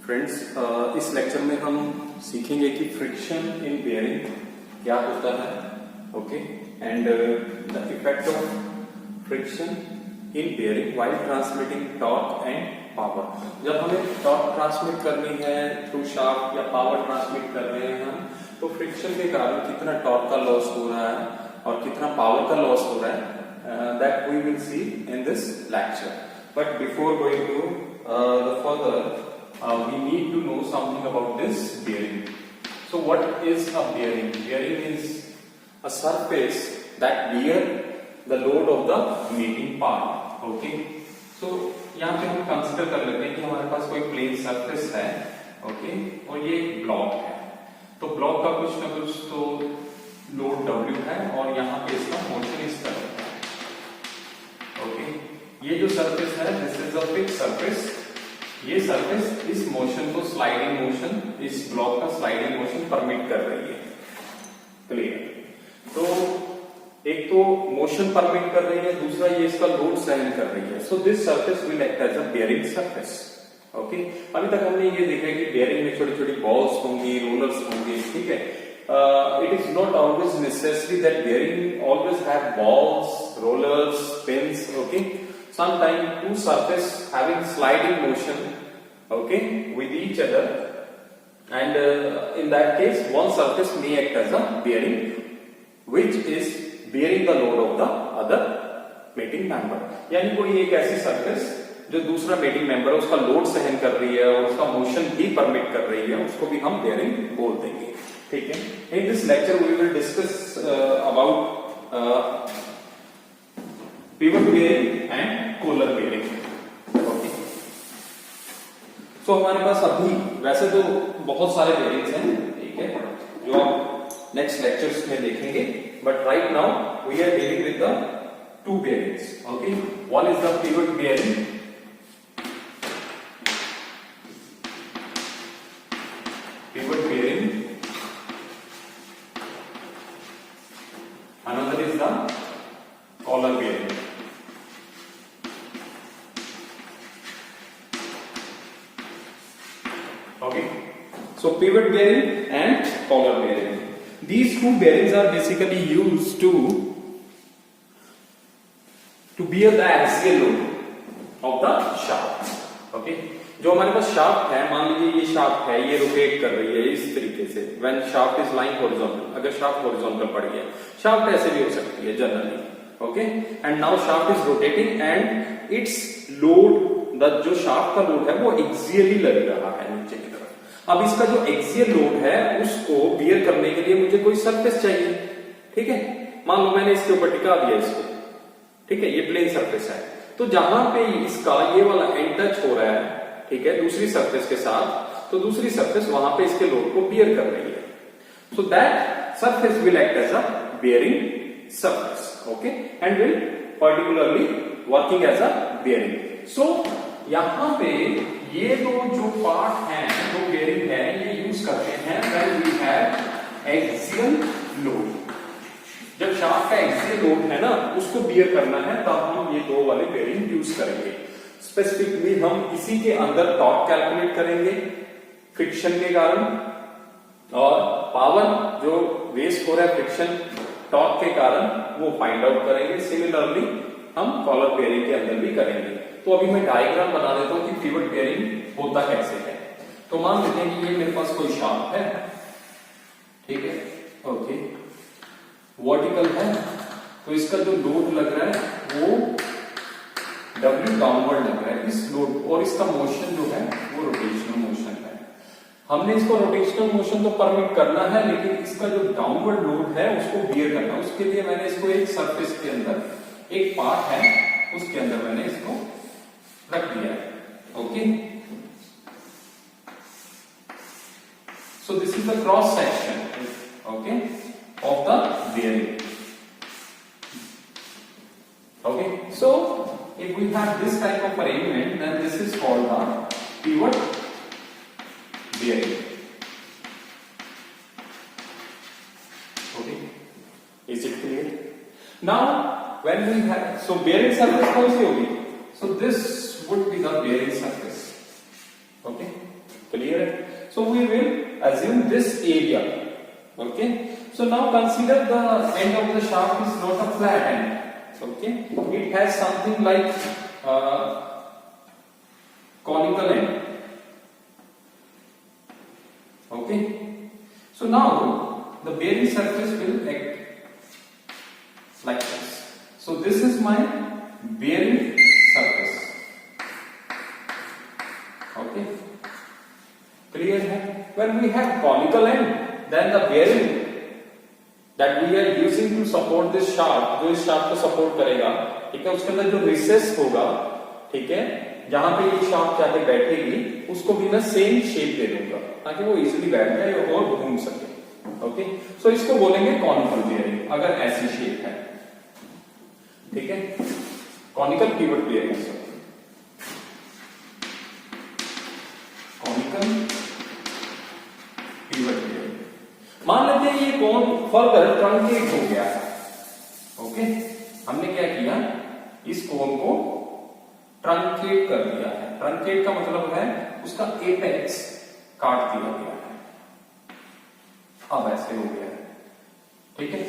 Friends, इस lecture में हम सीखेंगे कि फ्रिक्शन इन बेयरिंग क्या होता है, okay, and the effect of friction in bearing while transmitting torque and power. जब हमें टॉर्क ट्रांसमिट करनी है थ्रू शाफ्ट या पावर ट्रांसमिट कर रहे हैं हम, तो फ्रिक्शन के कारण कितना टॉर्क का लॉस हो रहा है और कितना पावर का लॉस हो रहा है, that we will see in this lecture. But before going to the further, we need to know something about this bearing. So what is a bearing? Bearing is a surface that bear the load of the meeting part. Okay. So यहाँ पे हम consider कर लेते हैं कि हमारे पास कोई plane surface है, ओके, और ये एक ब्लॉक है। तो ब्लॉक का कुछ ना कुछ तो लोड W है और यहाँ पे इसका मोशन इस तरह है, ओके। ये जो सरफेस है, this is a fixed surface. ये सरफेस इस मोशन को, स्लाइडिंग मोशन, इस ब्लॉक का स्लाइडिंग मोशन परमिट कर रही है, क्लियर। तो एक तो मोशन परमिट कर रही है, दूसरा ये इसका लोड सहन कर रही है। So this surface will act as a bearing surface, okay. अभी तक हमने ये देखा है कि बेयरिंग में छोटी छोटी बॉल्स होंगी, रोलर्स होंगे, ठीक है। It is not always necessary that bearing always have balls, rollers, pins, okay. Sometimes two surfaces having sliding motion, okay, with each other, and in that case one surface may act as a bearing, which is bearing the load of the other mating member. यानी कोई एक ऐसी surface जो दूसरा mating member है उसका load सहन कर रही है और उसका मोशन भी परमिट कर रही है, उसको भी हम bearing बोल देंगे, ठीक है। In this lecture we will discuss about pivot bearing and collar bearing, okay. So हमारे पास अभी वैसे तो बहुत सारे बेयरिंग्स हैं, ठीक है, जो आप नेक्स्ट लेक्चर्स में देखेंगे, but right now we are dealing with the two bearings, okay. One is the pivot bearing, pivot bearing, another is the collar bearing. Okay, so pivot bearing and collar bearing. These two bearings are basically used to bear the axial load of the shaft. Okay, जो हमारे पास shaft है, मान लीजिए ये shaft है, ये rotate कर रही है इस तरीके से। When shaft is lying horizontal, अगर शाफ्ट horizontal पड़ गया, शाफ्ट ऐसे भी हो सकती है generally, okay, and now shaft is rotating and its load, जो शाफ्ट का लोड है वो एक्सियली लग रहा है नीचे की तरफ। अब इसका जो एक्सियल लोड है उसको बियर करने के लिए मुझे कोई सरफेस चाहिए, ठीक है। मान लो मैंने इसके ऊपर टिका दिया इसको, ठीक है, ये प्लेन सरफेस है। तो जहां पे इसका ये वाला एंड टच हो रहा है, ठीक है, दूसरी सरफेस के साथ, तो दूसरी सरफेस वहां पे इसके लोड को बियर कर रही है। So that surface will act as a bearing surface, okay, and will particularly working as a bearing. So यहां पे ये दो जो पार्ट हैं, जो बेयरिंग है, ये यूज करते हैं when we have axial load. जब शाफ्ट का एक्सियल लोड है ना, उसको बियर करना है, तब हम ये दो वाले बेयरिंग यूज करेंगे। स्पेसिफिकली हम इसी के अंदर टॉर्क कैलकुलेट करेंगे फ्रिक्शन के कारण, और पावर जो वेस्ट हो रहा है फ्रिक्शन टॉर्क के कारण वो फाइंड आउट करेंगे। सिमिलरली हम कॉलर बेयरिंग के अंदर भी करेंगे। तो अभी मैं डायग्राम बना देता हूं कि पिवट बेयरिंग होता कैसे है। तो मान लेते हैं कि ये मेरे पास कोई शाफ्ट है, ठीक है, ओके, वर्टिकल है, तो इसका जो लोड लग रहा है वो W डाउनवर्ड लग रहा है इस लोड, और इसका मोशन जो है वो रोटेशनल मोशन है। हमने इसको रोटेशनल मोशन तो परमिट करना है, लेकिन इसका जो डाउनवर्ड लोड है उसको बियर करना है। उसके लिए मैंने इसको एक सरफेस के अंदर, एक पार्ट है उसके अंदर मैंने इसको रख दिया है, okay. So this is the cross section, okay, of the bearing, okay. So if we have this type of arrangement, then this is called the pivot bearing, okay. Is it clear? Now when we have, so bearing surface कौन सी होगी? So this would be the bearing surface, okay. Clear? So we will assume this area. Okay. So now consider the end of the shaft is not a flat end. Okay. It has something like conical end. Okay. So now the bearing surface will act like this. So this is my bearing surface. Okay. Clear है? When we have conical end, then the bearing that we are using to support this shaft, जो इस shaft को support करेगा, ठीक है, उसके अंदर जो recess होगा, ठीक है, जहां पे ये shaft जाके बैठेगी, उसको भी मैं same shape दे दूंगा, ताकि वो easily बैठ जाए और घूम सके. ओके, सो इसको बोलेंगे conical bearing, अगर ऐसी shape है, ठीक है, conical pivot bearing. conical pivot bearing. मान लेते हैं ये कोण फर्दर ट्रंकेट हो गया है. ओके, हमने क्या किया, इस कोण को ट्रंकेट कर दिया है. ट्रंकेट का मतलब है उसका एपेक्स काट दिया गया है. अब ऐसे हो गया है. ठीक है,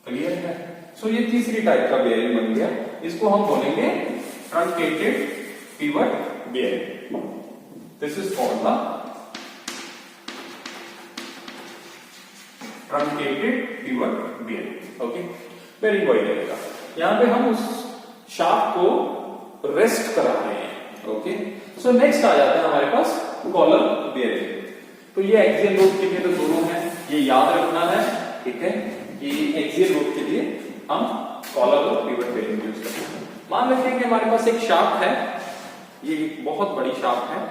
क्लियर है? सो ये तीसरी टाइप का बेयरिंग बन गया. इसको हम बोलेंगे truncated pivot bearing. This is called the truncated pivot bearing. Okay, bearing वही रहेगा. यहां पे हम उस शाफ्ट को रेस्ट करा रहे हैं. ओके, सो नेक्स्ट आ जाता है हमारे पास कॉलर बेयरिंग. तो ये एक्सियल लोड के लिए तो दोनों है, ये याद रखना है. ठीक है, कि एक्सियल लोड के लिए हम कॉलर और पिवट बेयरिंग यूज करते हैं. मान लेते हैं कि हमारे पास एक शाफ्ट है, ये बहुत बड़ी शाफ्ट है.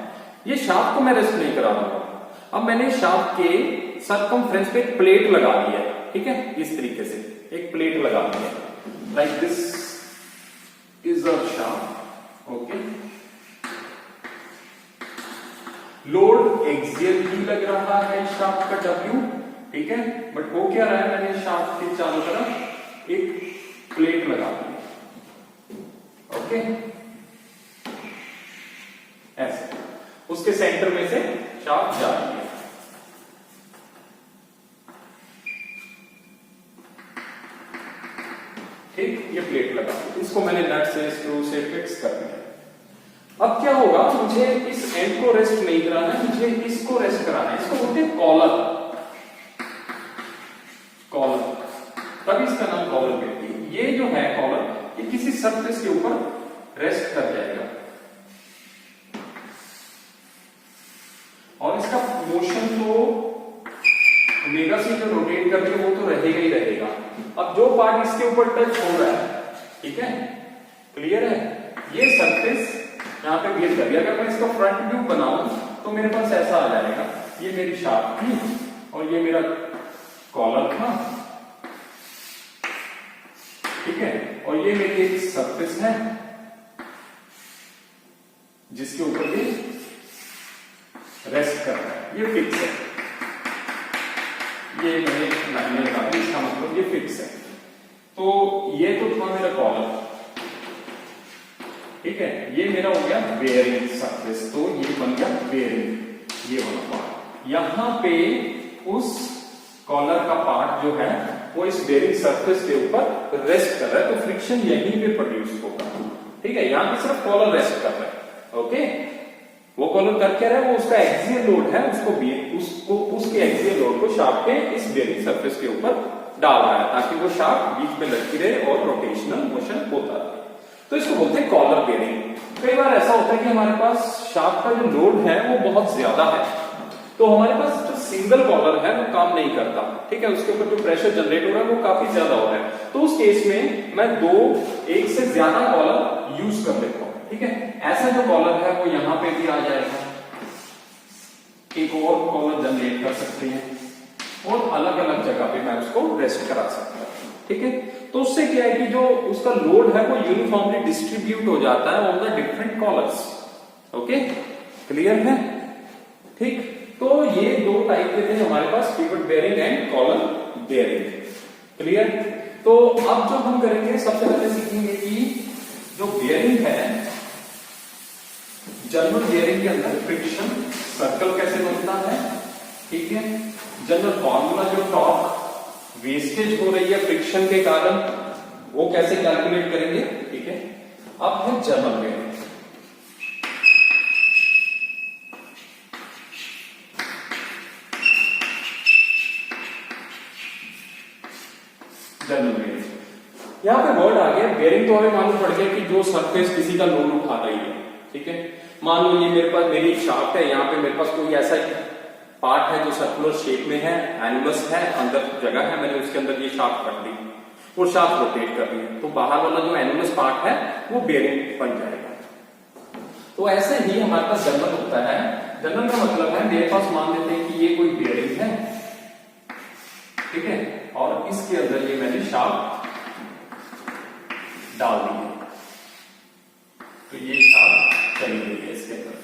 ये शाफ्ट को मैं रेस्ट नहीं करा रहा हूं. अब मैंने शाफ्ट के सरकमफ्रेंस पे एक प्लेट लगा दी है. ठीक है, इस तरीके से एक प्लेट लगा दी है. Like this is a shaft. Okay, load axial भी लग रहा है शाफ्ट का डब्ल्यू. ठीक है, बट वो क्या रहा है, मैंने शाफ्ट के चारों तरफ एक प्लेट लगा दी. ओके, ऐसे उसके सेंटर में से शाफ्ट जा रही है. ठीक, ये प्लेट लगा, इसको मैंने नट से स्क्रू से फिक्स कर दिया. अब क्या होगा, मुझे इस एंड को रेस्ट नहीं कराना है, मुझे इसको रेस्ट कराना है. इसको बोलते हैं कॉलर. कॉलर, तभी इसका नाम कॉलर कहते हैं. ये जो है कॉलर, ये किसी सरफेस के ऊपर रेस्ट कर जाएगा और इसका मोशन तो ओमेगा सी जो रोटेट कर रही है वो तो रहेगा ही रहेगा. अब जो पार्ट इसके ऊपर टच हो रहा है, ठीक है, क्लियर है, ये सरफेस यहां पे बियर कर दिया. अगर मैं इसका फ्रंट व्यू बनाऊं तो मेरे पास ऐसा आ जाएगा. ये मेरी शाफ्ट थी और ये मेरा कॉलर था. ठीक है, और ये मेरी एक सरफेस है जिसके ऊपर ये रेस्ट कर रहा है. ये फिक्स है. ये मैंने लाइन लगा दी, इसका मतलब ये फिक्स है. तो ये तो था मेरा कॉलर. ठीक है, ये मेरा हो गया बेयरिंग सरफेस. तो ये बन गया बेयरिंग, ये वाला पार्ट. यहां पे उस कॉलर का पार्ट जो है वो इस बेयरिंग सरफेस के ऊपर रेस्ट कर रहा है. तो फ्रिक्शन यहीं पे प्रोड्यूस होगा. ठीक है, यहां पे सिर्फ कॉलर रेस्ट कर रहा है. ओके, वो कॉलर कर क्या रहा है, वो उसका एक्सियल लोड है, उसको उसके एक्सियल लोड को शाफ्ट के इस बेयरिंग सरफेस के ऊपर डाल रहा है, ताकि वो शाफ्ट बीच में लटकी रहे और रोटेशनल मोशन होता रहे. तो इसको बोलते हैं कॉलर बेयरिंग. कई बार ऐसा होता है कि हमारे पास शाफ्ट का जो लोड है वो बहुत ज्यादा है, तो हमारे पास जो सिंगल कॉलर है वो काम नहीं करता. ठीक है, उसके ऊपर जो प्रेशर जनरेट हो रहा है वो काफी ज्यादा हो रहा है. तो उस केस में मैं एक से ज्यादा कॉलर यूज कर लेता हूं. ठीक है, ऐसा जो कॉलर है वो यहां पे भी आ जाएगा. एक और कॉलर जनरेट कर सकते हैं और अलग अलग जगह पे मैं उसको रेस्ट करा सकता हूं. ठीक है, तो उससे क्या है कि जो उसका लोड है वो यूनिफॉर्मली डिस्ट्रीब्यूट हो जाता है on the different collars. Okay, clear है? ठीक, तो ये दो टाइप के थे हमारे पास, pivot bearing and collar bearing. Clear? तो अब जो हम करेंगे, सबसे पहले सीखेंगे कि जो बेयरिंग है, जनरल बेयरिंग के अंदर फ्रिक्शन सर्कल कैसे बनता है, ठीक है। जनरल फॉर्मूला जो टॉर्क वेस्टेज हो रही है फ्रिक्शन के कारण, वो कैसे कैलकुलेट करेंगे, ठीक है। अब है जनरल बेयरिंग। जनरल बेयरिंग, यहां पे वर्ड आ गया बेयरिंग, तो हमें मालूम पड़ गया कि जो सरफेस किसी का लोड उठा रही है, ठीक है। मान लो ये मेरे पास मेरी शाफ्ट है, यहाँ पे मेरे पास कोई ऐसा पार्ट है जो सर्कुलर शेप में है, एनुलस है, अंदर जगह है, मैंने उसके अंदर ये शाफ्ट रख दी, वो शाफ्ट रोटेट कर रही है, तो बाहर वाला जो एनुलस पार्ट है वो बेयरिंग बन जाएगा। तो ऐसे ही हमारे पास जनरल होता है। जनरल का मतलब है मेरे पास मान लेते हैं कि ये कोई बेयरिंग है, ठीक है, और इसके अंदर ये मैंने शाफ्ट डाल दी है, तो ये शाफ्ट चली गई है इसके अंदर।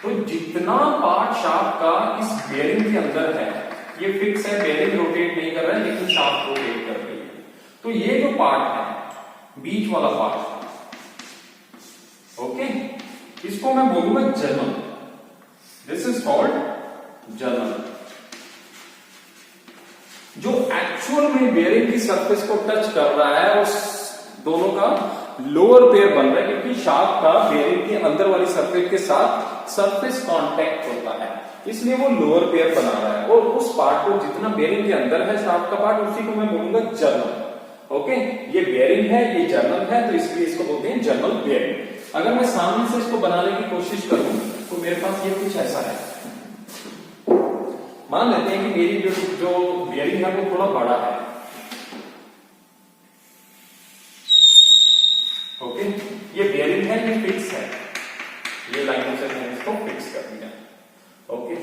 तो जितना पार्ट शाफ्ट का इस बेयरिंग के अंदर है, ये फिक्स है, बेयरिंग रोटेट नहीं कर रहा है लेकिन शाफ्ट रोटेट कर रही है। तो ये जो पार्ट है बीच वाला पार्ट, ओके, इसको मैं बोलूंगा journal. This is called journal. जो एक्चुअल में बेयरिंग की सरफेस को टच कर रहा है उस दोनों का लोअर पेयर बन रहा है, क्योंकि शाफ्ट का बेयरिंग के अंदर वाली सरफेस के साथ सरफेस कांटेक्ट होता है, इसलिए वो लोअर पेयर बना रहा है। और उस पार्ट को जितना बेयरिंग के अंदर है शाफ्ट का पार्ट, उसी को मैं बोलूंगा जर्नल। ओके, ये बेयरिंग है, ये जर्नल है, तो इसलिए इसको बोलते हैं जर्नल बेयरिंग। अगर मैं सामने से इसको बनाने की कोशिश करूं तो मेरे पास ये कुछ ऐसा है। मान लेते हैं कि मेरी जो बेयरिंग है वो थोड़ा बड़ा है, ओके, ये बेयरिंग है, ये फिक्स है, ये लाइनों से मैंने इसको फिक्स कर दिया, ओके।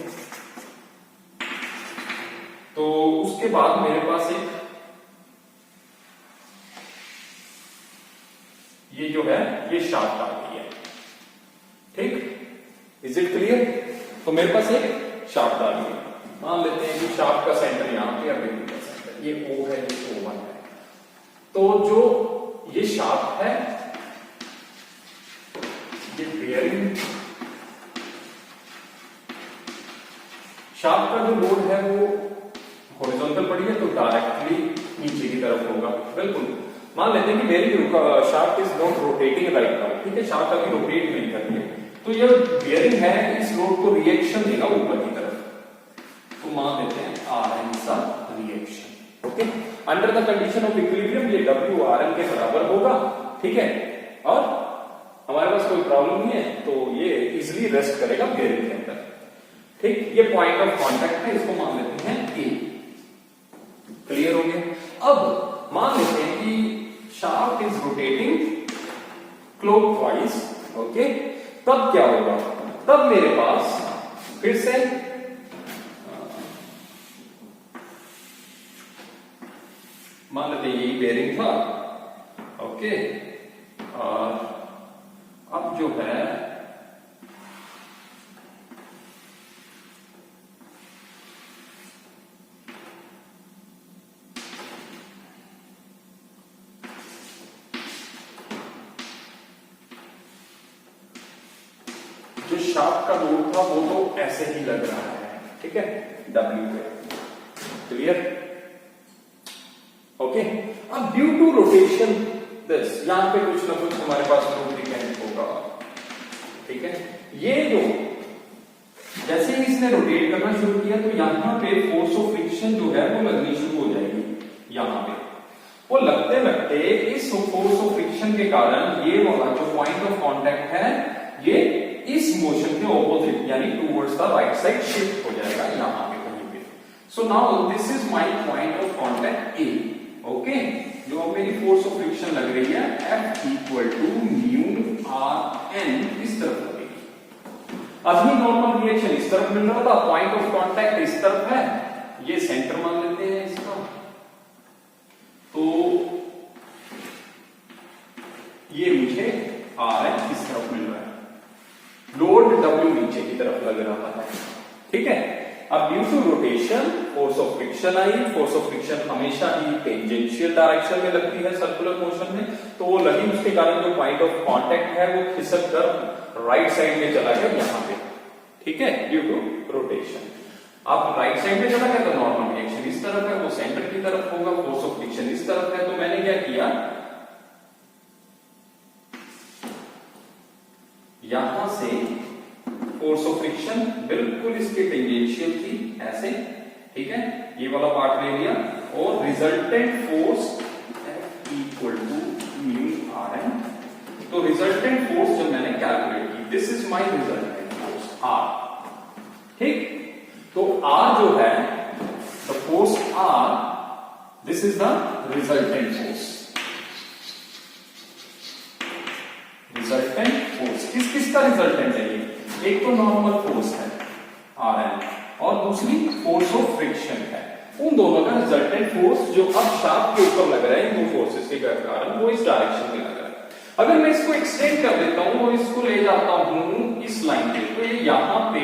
तो उसके बाद मेरे पास एक ये जो है ये शाफ्ट आ गई है, ठीक, इज इट क्लियर। तो मेरे पास एक शाफ्ट आ गई है। मान लेते हैं कि शाफ्ट का सेंटर यहां पे, बेयरिंग का सेंटर ये O है, ये O1 है। तो जो ये शाफ्ट है, ये बेयरिंग शाफ्ट का जो लोड है वो हॉरिजॉन्टल पड़ी है, तो डायरेक्टली नीचे की तरफ होगा, बिल्कुल। मान लेते हैं कि bearing shaft is not rotating right now, ठीक है, शाफ्ट अभी रोटेट नहीं कर रही है, तो ये बेयरिंग है इस लोड को रिएक्शन देगा ऊपर की तरफ, तो मान लेते हैं Rn सा reaction, okay. Under the condition of equilibrium ये W Rn के बराबर होगा, ठीक है, और हमारे पास कोई प्रॉब्लम नहीं है, तो ये इजिली रेस्ट करेगा बेयरिंग के अंदर, ठीक। ये पॉइंट ऑफ कांटेक्ट है, इसको मान लेते हैं A। क्लियर हो गया। अब मान लेते हैं कि shaft is rotating clockwise, okay, तब क्या होगा, तब मेरे पास फिर से मान लेते हैं यही बेयरिंग था, ओके, और अब जो है जो शाफ्ट का लोड था वो तो ऐसे ही लग रहा है, ठीक है, W पे, क्लियर, ओके। अब ड्यू टू रोटेशन दिस, यहां पे कुछ ना कुछ हमारे पास लुब्रिकेंट होगा, ठीक है। ये जो जैसे ही इसने रोटेट करना शुरू किया तो यहां पे फोर्स ऑफ फ्रिक्शन जो है वो लगनी शुरू हो जाएगी। यहां पे वो लगते लगते इस फोर्स ऑफ फ्रिक्शन के कारण ये वाला जो पॉइंट ऑफ कांटेक्ट है ये इस मोशन के ऑपोजिट यानी towards the right side shift हो जाएगा यहां पे कहीं पे। So now this is my point of contact A, okay. जो अब मेरी फोर्स ऑफ फ्रिक्शन लग रही है F equal to mu R N इस तरफ लगेगी। अभी नॉर्मल रिएक्शन इस तरफ मिल रहा था, पॉइंट ऑफ कांटेक्ट इस तरफ है, ये सेंटर मान लेते हैं इसका, तो ये मुझे आर एन इस तरफ मिल रहा है, लोड W नीचे की तरफ लग रहा है, ठीक है। अब due to rotation force of friction I, force of friction हमेशा ही टेंजेंशियल डायरेक्शन में लगती है सर्कुलर मोशन में, तो वो लगी, उसके कारण जो पॉइंट ऑफ कांटेक्ट है वो खिसक कर राइट साइड में चला गया यहां पे, ठीक है, ड्यू टू रोटेशन। अब राइट साइड में चला गया तो नॉर्मल रिएक्शन इस तरफ है, वो सेंटर की तरफ होगा, फोर्स ऑफ फ्रिक्शन इस तरफ है, तो मैंने क्या किया, यहां से फोर्स ऑफ फ्रिक्शन बिल्कुल इसके टेंजेंशियल थी ऐसे, ठीक है, ये वाला पार्ट ले लिया, और resultant force equal to mu R N. तो रिजल्टेंट फोर्स जो मैंने कैलकुलेट की, this is my resultant force R, ठीक। तो आर जो है, the force R, this is the resultant force. Resultant force किसका रिजल्टेंट है ये? एक तो नॉर्मल फोर्स है आर एन, और दूसरी फोर्स ऑफ फ्रिक्शन है। उन दोनों का रिजल्टेंट फोर्स जो अब शाफ्ट के ऊपर लग रहा है, इन दो फोर्सेस के कारण, वो इस डायरेक्शन में लग रहा है। अगर मैं इसको एक्सटेंड कर देता हूं और इसको ले जाता हूं इस लाइन पे, तो ये यहां पे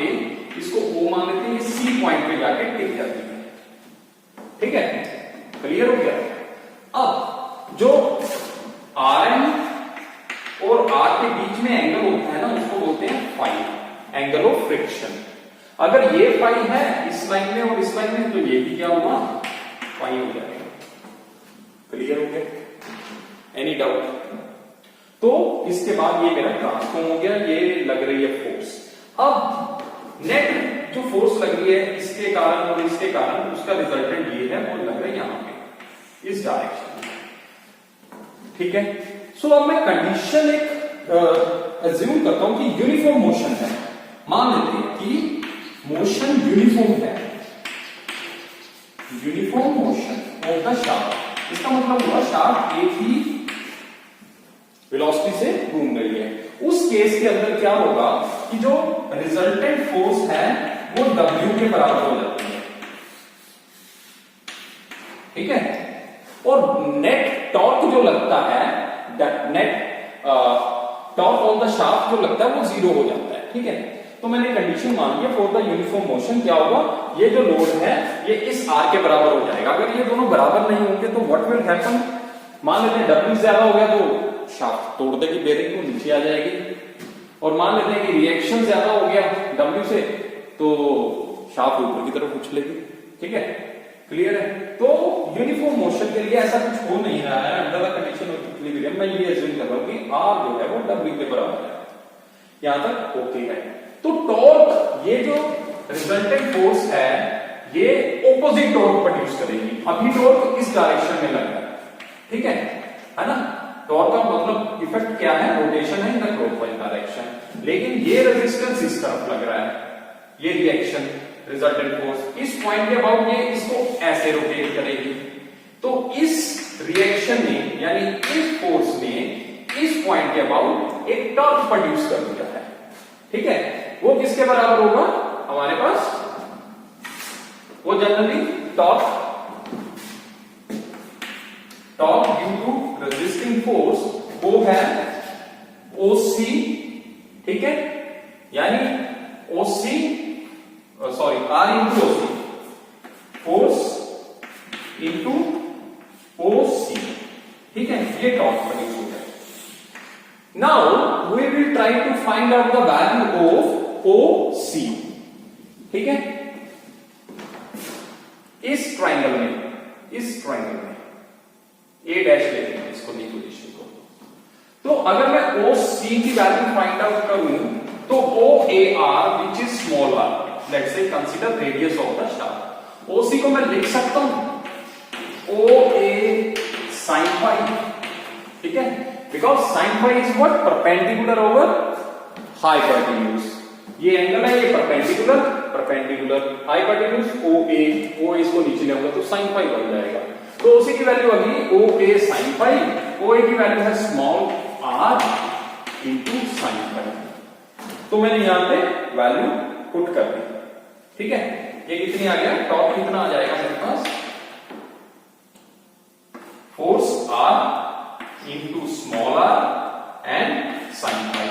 इसको O मान लेते हैं, ये C पॉइंट पे जाके टिक जाती है, ठीक है, क्लियर हो गया। अब जो आर एन और आर के बीच में एंगल होता है ना, उसको बोलते हैं फाई, एंगल ऑफ फ्रिक्शन। अगर ये फाई है इस लाइन में और इस लाइन में, तो ये भी क्या होगा, फाई हो जाएगा। क्लियर हो गया? Any doubt? तो इसके बाद ये मेरा ट्रांसफॉर्म हो गया, ये लग रही है फोर्स। अब नेट जो फोर्स लग रही है इसके कारण और इसके कारण, उसका रिजल्टेंट ये है, वो लग रहा है यहां पे इस डायरेक्शन में, ठीक है। सो अब मैं कंडीशन एक अज्यूम करता हूं कि यूनिफॉर्म मोशन है। मान लेते हैं कि मोशन यूनिफॉर्म है, uniform motion of the shaft. इसका मतलब हुआ शाफ्ट एक ही वेलोसिटी से घूम रही है। उस केस के अंदर क्या होगा कि जो रिजल्टेंट फोर्स है वो W के बराबर हो जाती है, ठीक है, और नेट टॉर्क जो लगता है, net torque on the shaft जो लगता है वो 0 हो जाता है, ठीक है। तो मैंने कंडीशन मान लिया फॉर द यूनिफॉर्म मोशन, क्या होगा, ये जो लोड है ये इस R के बराबर हो जाएगा। अगर ये दोनों बराबर नहीं होंगे तो व्हाट विल हैपन, मान लेते हैं W ज्यादा हो गया तो शाफ्ट तोड़ देगी, बेरिंग को नीचे आ जाएगी, और मान लेते हैं कि रिएक्शन ज्यादा हो गया W से तो शाफ्ट ऊपर की तरफ उछलेगी, ठीक है, क्लियर है। तो यूनिफॉर्म मोशन के लिए ऐसा कुछ हो नहीं रहा है, under the condition of equilibrium मैं ये अज्यूम कर रहा हूं कि R जो है वो W के बराबर है, यहां तक ओके है। तो टॉर्क, ये जो रिजल्टेंट फोर्स है ये ऑपोजिट टॉर्क प्रोड्यूस करेगी। अभी टॉर्क इस डायरेक्शन में लग रहा है, ठीक है ना। टॉर्क का मतलब इफेक्ट क्या है, रोटेशन है इन द क्लॉकवाइज डायरेक्शन, लेकिन ये रेजिस्टेंस इस तरफ लग रहा है, ये रिएक्शन रिजल्टेंट फोर्स इस पॉइंट के अबाउट ये इसको ऐसे रोटेट करेगी। तो इस रिएक्शन ने, यानी इस फोर्स ने इस पॉइंट के अबाउट एक टॉर्क प्रोड्यूस कर दिया है, ठीक है। वो किसके बराबर होगा हमारे पास, वो generally torque due to resisting force वो है OC, ठीक है, यानी OC sorry R into OC, force into OC, ठीक है, ये टॉर्क प्रोड्यूस हो जाए। Now we will try to find out the value of OC, ठीक है, इस ट्राइंगल में A डैश लेते हैं इसको, नी पोजीशन को। तो अगर मैं OC की वैल्यू फाइंड आउट करूं तो OAR which is small r, let's say consider radius of the shaft, OC को मैं लिख सकता हूं OA sin phi, ठीक है, because sin phi is what, perpendicular over hypotenuse. ये एंगल है, ये परपेंडिकुलर हाइपोटेन्यूज OA इसको नीचे ले आऊंगा तो sin phi बन जाएगा। तो OC की वैल्यू अभी OA sin phi, OA की वैल्यू है small r into sin phi। तो मैंने यहां पे वैल्यू पुट कर दी, ठीक है। ये कितनी आ गया, टॉर्क कितना आ जाएगा मेरे पास, force R into small r and sin phi।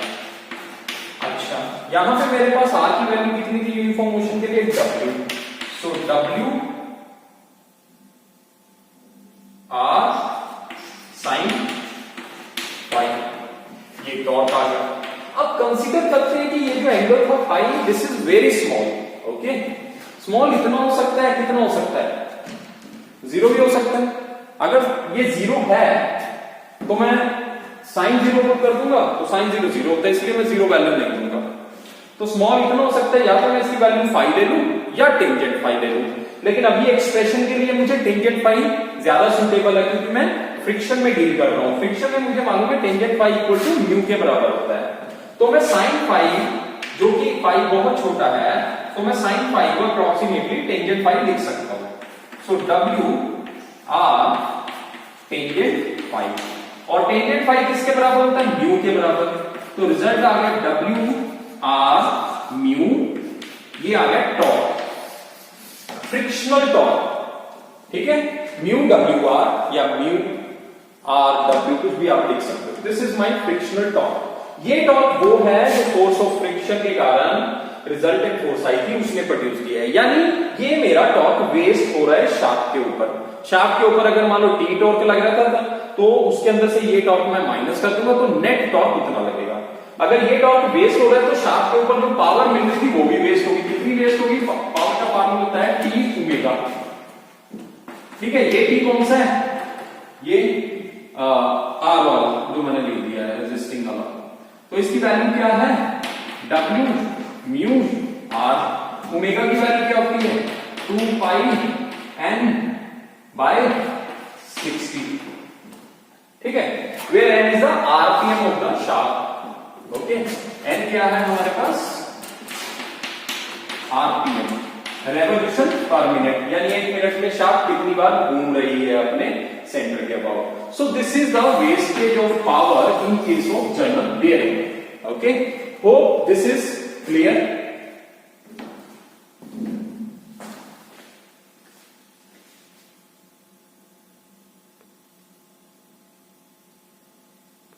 अच्छा, यहां पे मेरे पास R की वैल्यू कितनी थी यूनिफॉर्म मोशन के लिए, W, सो W R sin फाई, ये टॉर्क आ गया। अब कंसीडर करते हैं कि ये जो एंगल था phi, this is very small, okay. Small इतना हो सकता है, कितना हो सकता है, 0 भी हो सकता है। अगर ये 0 है तो मैं साइन 0 पुट कर दूंगा, तो साइन 0 0 होता है, इसलिए मैं 0 वैल्यू नहीं दूंगा। तो स्मॉल इतना हो सकता है, या तो मैं इसकी वैल्यू फाई ले लूं या टेंजेंट फाई ले लूं। लेकिन अभी एक्सप्रेशन के लिए मुझे टेंजेंट फाई ज्यादा सुटेबल है, क्योंकि मैं फ्रिक्शन में डील कर रहा हूं। फ्रिक्शन में मुझे मालूम है tangent phi equal to mu के बराबर होता है। तो मैं साइन फाई, जो कि फाई बहुत छोटा है, तो मैं साइन फाई को अप्रोक्सीमेटली टेंजेंट फाई लिख सकता हूं। सो W R टेंजेंट फाई, और टेंजेंट फाई किसके बराबर होता है, म्यू के बराबर। तो रिजल्ट आ गया W R म्यू, ये आ गया टॉर्क, फ्रिक्शनल टॉर्क, ठीक है। म्यू W R या म्यू R W, कुछ भी आप लिख सकते हो। This is my frictional torque. ये टॉर्क वो है जो फोर्स ऑफ फ्रिक्शन के कारण रिजल्टेंट फोर्स आई थी उसने प्रोड्यूस किया है। यानी ये मेरा टॉर्क वेस्ट हो रहा है शाफ्ट के ऊपर। शाफ्ट के ऊपर अगर मान लो T टॉर्क लग रहा था तो उसके अंदर से ये टॉर्क मैं माइनस कर दूंगा, तो नेट टॉर्क इतना लगेगा। अगर ये टॉर्क वेस्ट हो रहा है तो शाफ्ट के ऊपर जो पावर मिल रही थी वो भी वेस्ट होगी। कितनी वेस्ट होगी, पावर का फॉर्मूला होता है T ओमेगा, ठीक है। ये T कौन सा है, ये R वाला जो मैंने लिख दिया है, रेजिस्टिंग वाला। तो इसकी वैल्यू क्या है, W म्यू R। ओमेगा की वैल्यू क्या होती है, 2 पाई N बाय 60, ठीक है। Where N is the RPM of the shaft, okay. N क्या है हमारे पास, RPM, रेवोल्यूशन पर मिनट, यानी 1 मिनट में शाफ्ट कितनी बार घूम रही है अपने सेंटर के about. So this is the wastage of power in case of general bearing, okay. Hope this is clear.